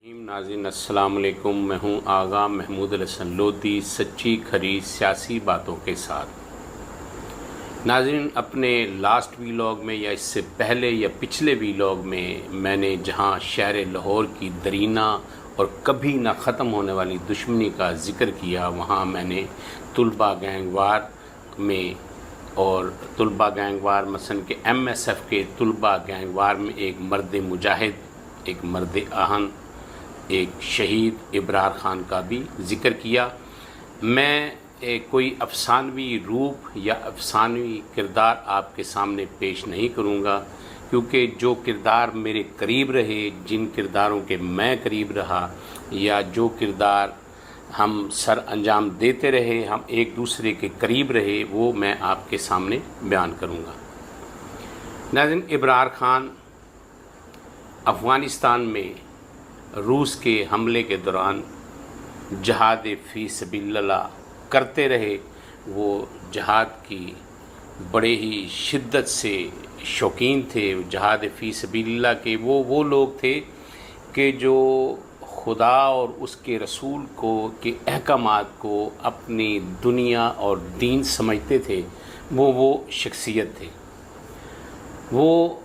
नाज़रीन अस्सलाम वालेकुम। मैं हूं आगा महमूद हसन लोधी, सच्ची खरी सियासी बातों के साथ। नाज़रीन, अपने लास्ट वीलॉग में या इससे पहले या पिछले वीलॉग में मैंने जहां शहर लाहौर की दरीना और कभी ना ख़त्म होने वाली दुश्मनी का ज़िक्र किया, वहां मैंने तुलबा गैंगवार में और तुलबा गैंगवार मसलन के MSF के तुलबा गैंगवार में एक मर्द मुजाहिद, एक मर्द आहन, एक शहीद इब्रार ख़ान का भी ज़िक्र किया। मैं कोई अफसानवी रूप या अफसानवी किरदार आपके सामने पेश नहीं करूँगा, क्योंकि जो किरदार मेरे करीब रहे, जिन किरदारों के मैं करीब रहा, या जो किरदार हम सर अंजाम देते रहे, हम एक दूसरे के करीब रहे, वो मैं आपके सामने बयान करूँगा। नाज़रीन, इब्रार ख़ान अफ़गानिस्तान में रूस के हमले के दौरान जहाद फ़ी सबीलिल्लाह करते रहे। वो जहाद की बड़े ही शिद्दत से शौकीन थे। जहाद फ़ी सबीलिल्लाह के वो लोग थे कि जो खुदा और उसके रसूल को के अहकामात को अपनी दुनिया और दीन समझते थे। वो शख्सियत थे। वो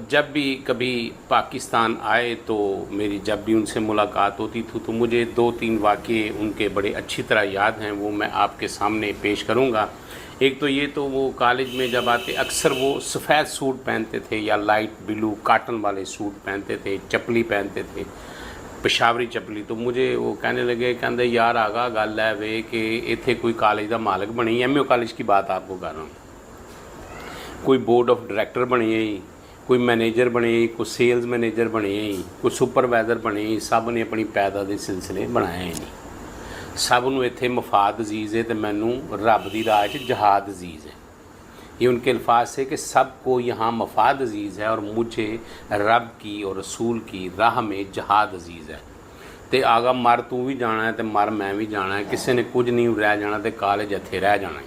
जब भी कभी पाकिस्तान आए तो मेरी जब भी उनसे मुलाकात होती थी तो मुझे 2-3 वाक़ये उनके बड़े अच्छी तरह याद हैं, वो मैं आपके सामने पेश करूंगा। एक तो ये, तो वो कॉलेज में जब आते अक्सर वो सफ़ेद सूट पहनते थे या लाइट ब्लू काटन वाले सूट पहनते थे, चपली पहनते थे, पेशावरी चपली। तो मुझे वो कहने लगे, कहते यार आगा गल है वे कि इत्थे कोई कॉलेज का मालक बनी, MAO कॉलेज की बात आपको कर रहा हूँ, कोई बोर्ड ऑफ डायरेक्टर बनी, कोई मैनेजर बने, कोई सेल्स मैनेजर बने, कोई सुपरवाइज़र बने, सब ने अपनी पैदा के सिलसिले बनाए नहीं। सब नूं इत्थे मफाद अजीज़ है तो मैनू रब दी राह च जहाद अजीज़ है। ये उनके अल्फाज से कि सबको यहाँ मफाद अजीज़ है और मुझे रब की और रसूल की राह में जहाद अजीज़ है। तो आगा मर तू भी जाना है तो मर मैं भी जाना है, किसी ने कुछ नहीं रह जाना तो कॉलेज इत्थे रह जाना है।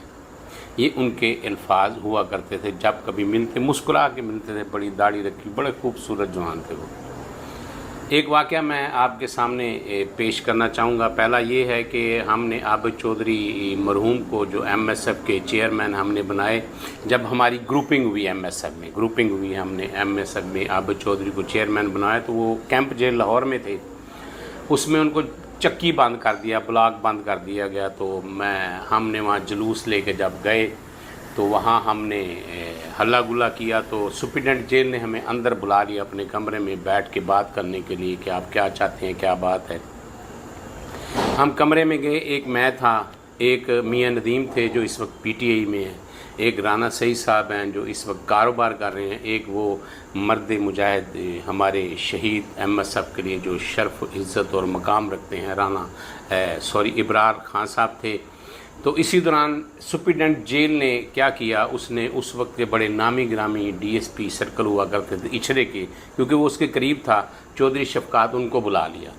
ये उनके अल्फाज हुआ करते थे। जब कभी मिलते मुस्कुरा के मिलते थे, बड़ी दाढ़ी रखी, बड़े खूबसूरत जवान थे वो। एक वाक़या मैं आपके सामने पेश करना चाहूँगा। पहला ये है कि हमने आबिद चौधरी मरहूम को, जो MSF के चेयरमैन हमने बनाए, जब हमारी ग्रुपिंग हुई MSF में, हमने MSF में आबिद चौधरी को चेयरमैन बनाया, तो वो कैंप जेल लाहौर में थे। उसमें उनको चक्की बंद कर दिया, ब्लॉक बंद कर दिया गया। तो हमने वहाँ जुलूस लेके जब गए तो वहाँ हमने हल्ला गुल्ला किया। तो सुप्रीडेंट जेल ने हमें अंदर बुला लिया अपने कमरे में बैठ के बात करने के लिए कि आप क्या चाहते हैं, क्या बात है। हम कमरे में गए, एक मैं था, एक मियाँ नदीम थे जो इस वक्त PTI में हैं, एक राना सईद साहब हैं जो इस वक्त कारोबार कर रहे हैं, एक वो मर्द मुजाहिद हमारे शहीद MSF के लिए जो शर्फ इज़्ज़त और मकाम रखते हैं, इब्रार ख़ान साहब थे। तो इसी दौरान सुप्रीडेंट जेल ने क्या किया, उसने उस वक्त के बड़े नामी ग्रामी DSP सर्कल हुआ करते थे इचरे के, क्योंकि वो उसके करीब था, चौधरी शफ़क़ात, उनको बुला लिया।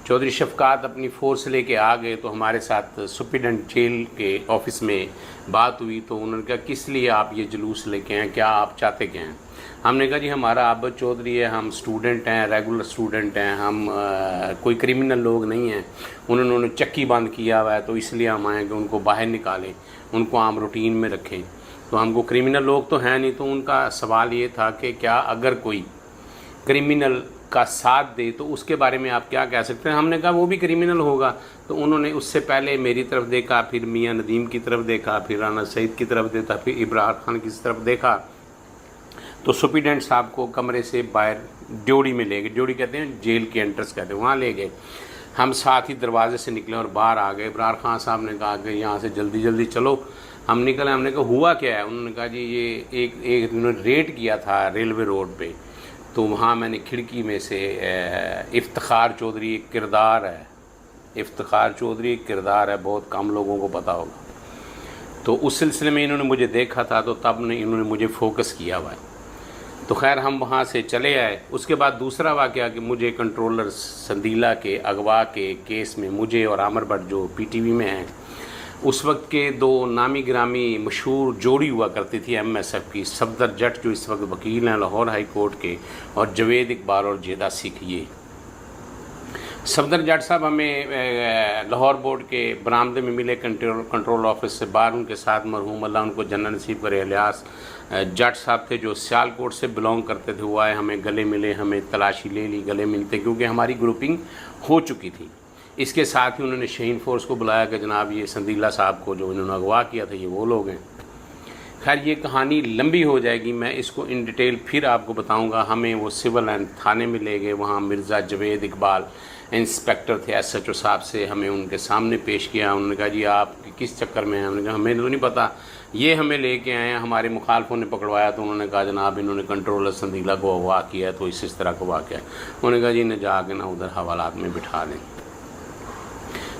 चौधरी शफ़क़ात अपनी फ़ोर्स लेके आ गए। तो हमारे साथ सुप्रीडेंट जेल के ऑफ़िस में बात हुई। तो उन्होंने कहा किस लिए आप ये जुलूस लेके हैं, क्या आप चाहते क्या हैं। हमने कहा जी हमारा आबिद चौधरी है, हम स्टूडेंट हैं, रेगुलर स्टूडेंट हैं, हम कोई क्रिमिनल लोग नहीं हैं। उन्होंने चक्की बंद किया हुआ है तो इसलिए हम आए कि उनको बाहर निकालें, उनको आम रूटीन में रखें। तो हमको क्रिमिनल लोग तो हैं नहीं। तो उनका सवाल ये था कि क्या अगर कोई क्रिमिनल का साथ दे तो उसके बारे में आप क्या कह सकते हैं। हमने कहा वो भी क्रिमिनल होगा। तो उन्होंने उससे पहले मेरी तरफ देखा, फिर मियाँ नदीम की तरफ देखा, फिर राना सईद की तरफ देखा, फिर इब्रार ख़ान की तरफ देखा। तो सुप्रीडेंट साहब को कमरे से बाहर ड्योड़ी में ले गए, ड्योड़ी कहते हैं जेल के एंट्रेंस कहते हैं, वहाँ ले गए। हम साथ ही दरवाजे से निकले और बाहर आ गए। इब्रार ख़ान साहब ने कहा कि यहाँ से जल्दी जल्दी चलो। हम निकले। हमने कहा हुआ क्या है। उन्होंने कहा जी ये एक उन्होंने रेड किया था रेलवे रोड पे, तो वहाँ मैंने खिड़की में से इफ्तिखार चौधरी एक किरदार है, बहुत कम लोगों को पता होगा। तो उस सिलसिले में इन्होंने मुझे देखा था, तो तब इन्होंने मुझे फोकस किया हुआ है। तो खैर हम वहाँ से चले आए। उसके बाद दूसरा वाक़या कि मुझे कंट्रोलर संदीला के अगवा के केस में मुझे और आमर भट्ट जो PTV में हैं, उस वक्त के दो नामी ग्रामी मशहूर जोड़ी हुआ करती थी MSF की, सफदर जट जो इस वक्त वकील हैं लाहौर हाई कोर्ट के, और जवेद इकबाल और जेदा सिख, ये صفدر جٹ صاحب ہمیں لاہور بورڈ کے برآمدے میں ملے کنٹرول آفس سے باہر. ان کے ساتھ مرحوم اللہ ان کو جنت نصیب کرے الیاس جٹ صاحب تھے جو سیالکوٹ سے بلونگ کرتے تھے. وہ آئے, ہمیں گلے ملے, ہمیں تلاشی لے لی گلے ملتے, کیونکہ ہماری گروپنگ ہو چکی تھی. اس کے ساتھ ہی انہوں نے شہین فورس کو بلایا کہ جناب یہ سندیلہ صاحب کو جو انہوں نے اغوا کیا تھا یہ وہ لوگ ہیں. خیر یہ کہانی لمبی ہو جائے گی, میں اس کو ان ڈیٹیل پھر آپ کو بتاؤں گا. ہمیں وہ سول اینڈ تھانے میں لے گئے, وہاں مرزا جوید اقبال انسپیکٹر تھے ایس ایچ او صاحب سے, ہمیں ان کے سامنے پیش کیا. انہوں نے کہا جی آپ کس چکر میں ہیں؟ ہم نے کہا ہمیں تو نہیں پتہ, یہ ہمیں لے کے آئے ہیں, ہمارے مخالفوں نے پکڑوایا. تو انہوں نے کہا جناب انہوں نے کنٹرولر سندیلہ کو اغوا کیا ہے, تو اس طرح کا واقعہ ہے. انہوں نے کہا جی انہیں جا کے نا ادھر حوالات میں بٹھا دیں.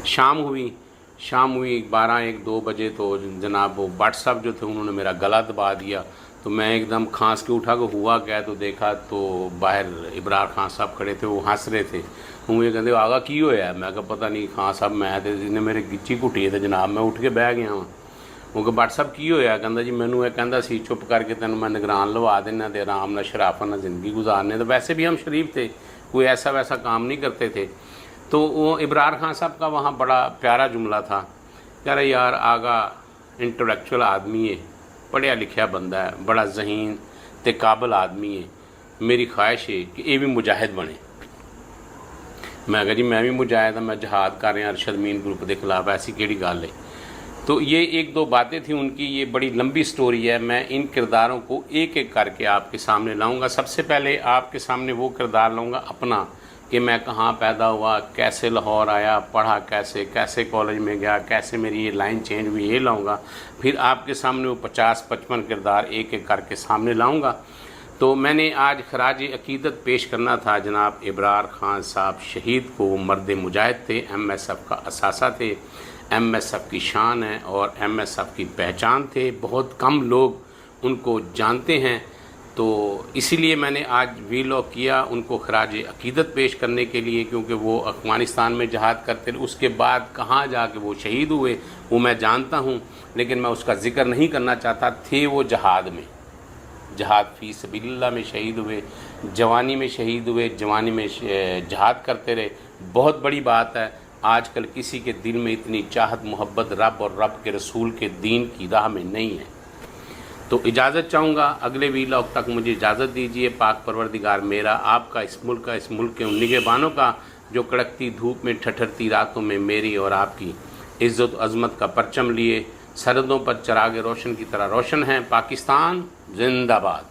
شام ہوئی 12-1-2 بجے. تو جناب وہ بٹ صاحب جو تھے انہوں نے میرا گلا دبا دیا. تو میں ایک دم کھانس کے اٹھا کہ ہوا کیا, تو دیکھا تو باہر ابرار خان صاحب کھڑے تھے, وہ ہنس رہے تھے. وہ کہتے آگا کی ہویا ہے؟ میں کہا پتہ نہیں خان صاحب میں تے نے میرے گچی گھٹی ہے جناب, میں اٹھ کے بہ گیا ہوں. وہ کہ بٹ صاحب کی ہویا؟ کہندا جی مینوں یہ کہندا سی چپ کر کے تینوں میں نگران لوا دینا تے آرام نال شرافت نال زندگی گزارنے. تو ویسے بھی ہم شریف تھے, کوئی ایسا ویسا کام نہیں کرتے تھے. تو وہ ابرار خان صاحب کا وہاں بڑا پیارا جملہ تھا, کہہ رہا یار آگا انٹلیکچوئل آدمی ہے, پڑھیا لکھیا بندہ ہے, بڑا ذہین تے قابل آدمی ہے, میری خواہش ہے کہ یہ بھی مجاہد بنے. میں کہا جی میں بھی مجاہد ہوں, میں جہاد کر رہا ارشد مین گروپ کے خلاف, ایسی کیڑی گل ہے. تو یہ 1-2 باتیں تھیں ان کی, یہ بڑی لمبی سٹوری ہے. میں ان کرداروں کو ایک ایک کر کے آپ کے سامنے لاؤں گا. سب سے پہلے آپ کے سامنے وہ کردار لاؤں گا اپنا, کہ میں کہاں پیدا ہوا, کیسے لاہور آیا, پڑھا کیسے کالج میں گیا, کیسے میری یہ لائن چینج ہوئی, یہ لاؤں گا. پھر آپ کے سامنے وہ 50-55 کردار ایک ایک کر کے سامنے لاؤں گا. تو میں نے آج خراج عقیدت پیش کرنا تھا جناب ابرار خان صاحب شہید کو. وہ مرد مجاہد تھے, ایم ایس ایف کا اثاثہ تھے, ایم ایس ایف کی شان ہے اور ایم ایس ایف کی پہچان تھے. بہت کم لوگ ان کو جانتے ہیں, تو اسی لیے میں نے آج ویلاگ کیا ان کو خراج عقیدت پیش کرنے کے لیے, کیونکہ وہ افغانستان میں جہاد کرتے رہے. اس کے بعد کہاں جا کے وہ شہید ہوئے وہ میں جانتا ہوں, لیکن میں اس کا ذکر نہیں کرنا چاہتا. تھے وہ جہاد میں, جہاد فی سبیل اللہ میں شہید ہوئے, جوانی میں شہید ہوئے, جوانی میں جہاد کرتے رہے. بہت بڑی بات ہے. آج کل کسی کے دل میں اتنی چاہت محبت رب اور رب کے رسول کے دین کی راہ میں نہیں ہے. تو اجازت چاہوں گا, اگلے ویلاگ تک مجھے اجازت دیجیے. پاک پروردگار میرا, آپ کا, اس ملک کے ان نگہبانوں کا جو کڑکتی دھوپ میں ٹھٹھرتی راتوں میں میری اور آپ کی عزت و عظمت کا پرچم لیے سرحدوں پر چراغ روشن کی طرح روشن ہیں. پاکستان زندہ باد.